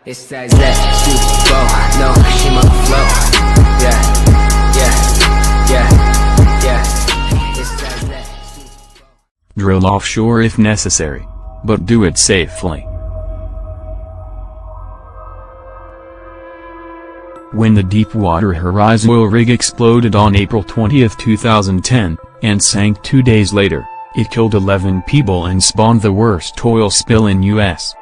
It's that flow, no, she my flow. Yeah, yeah, yeah, yeah. It's that Drill offshore if necessary, but do it safely. When the Deepwater Horizon oil rig exploded on April 20, 2010, and sank 2 days later, it killed 11 people and spawned the worst oil spill in U.S.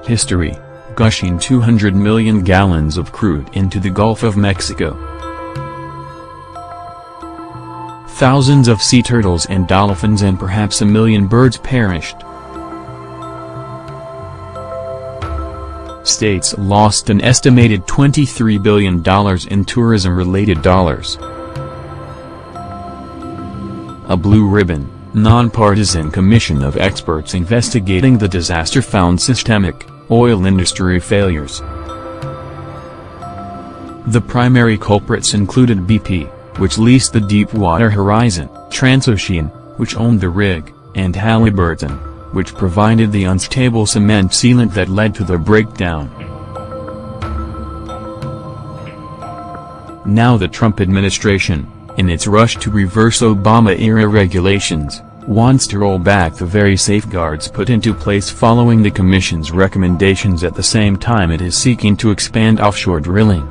history, gushing 200 million gallons of crude into the Gulf of Mexico. Thousands of sea turtles and dolphins and perhaps 1 million birds perished. States lost an estimated $23 billion in tourism-related dollars. A blue ribbon, nonpartisan commission of experts investigating the disaster found systemic oil industry failures. The primary culprits included BP, which leased the Deepwater Horizon, Transocean, which owned the rig, and Halliburton, which provided the unstable cement sealant that led to the breakdown. Now the Trump administration, in its rush to reverse Obama-era regulations, wants to roll back the very safeguards put into place following the Commission's recommendations. At the same time it is seeking to expand offshore drilling.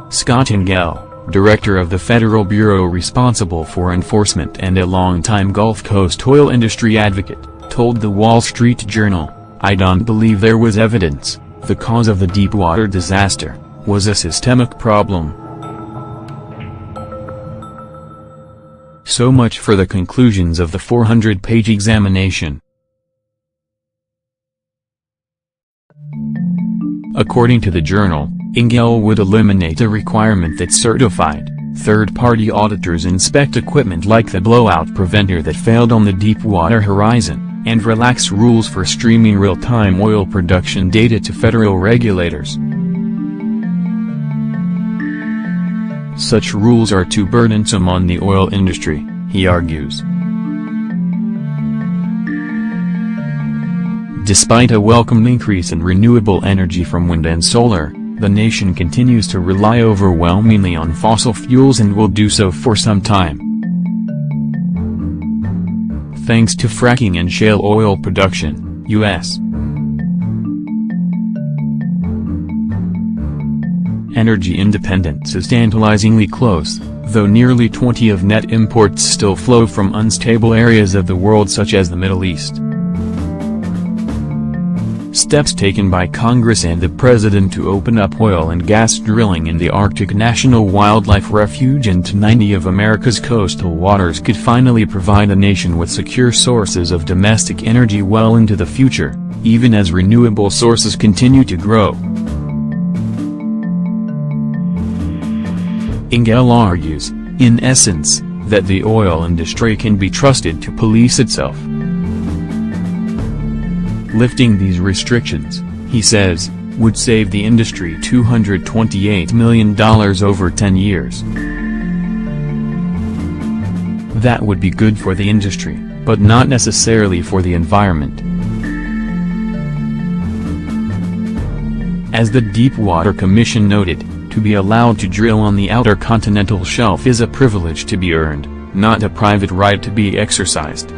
Scott Nguyen, director of the Federal Bureau responsible for enforcement and a longtime Gulf Coast oil industry advocate, told The Wall Street Journal, "I don't believe there was evidence. The cause of the Deepwater disaster was a systemic problem." So much for the conclusions of the 400-page examination. According to the journal, Nguyen would eliminate a requirement that certified, third-party auditors inspect equipment like the blowout preventer that failed on the Deepwater Horizon, and relax rules for streaming real-time oil production data to federal regulators. Such rules are too burdensome on the oil industry, he argues. Despite a welcome increase in renewable energy from wind and solar, the nation continues to rely overwhelmingly on fossil fuels and will do so for some time. Thanks to fracking and shale oil production, U.S. energy independence is tantalizingly close, though nearly 20% of net imports still flow from unstable areas of the world such as the Middle East. Steps taken by Congress and the President to open up oil and gas drilling in the Arctic National Wildlife Refuge and to 90 of America's coastal waters could finally provide the nation with secure sources of domestic energy well into the future, even as renewable sources continue to grow. Nguyen argues, in essence, that the oil industry can be trusted to police itself. Lifting these restrictions, he says, would save the industry $228 million over 10 years. That would be good for the industry, but not necessarily for the environment. As the Deepwater Commission noted, to be allowed to drill on the outer continental shelf is a privilege to be earned, not a private right to be exercised.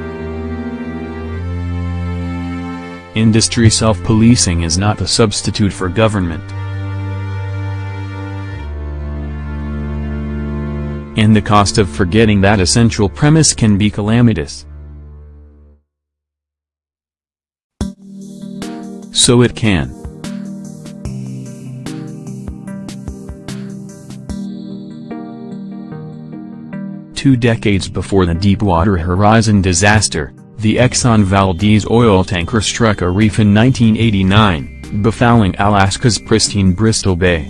Industry self-policing is not a substitute for government. And the cost of forgetting that essential premise can be calamitous. So it can. Two decades before the Deepwater Horizon disaster, the Exxon Valdez oil tanker struck a reef in 1989, befouling Alaska's pristine Bristol Bay.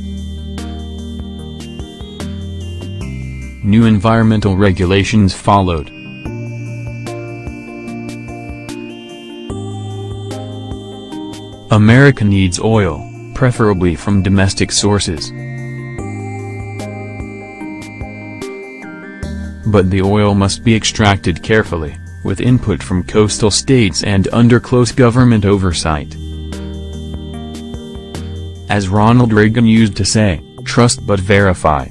New environmental regulations followed. America needs oil, preferably from domestic sources. But the oil must be extracted carefully, with input from coastal states and under close government oversight. As Ronald Reagan used to say, trust but verify.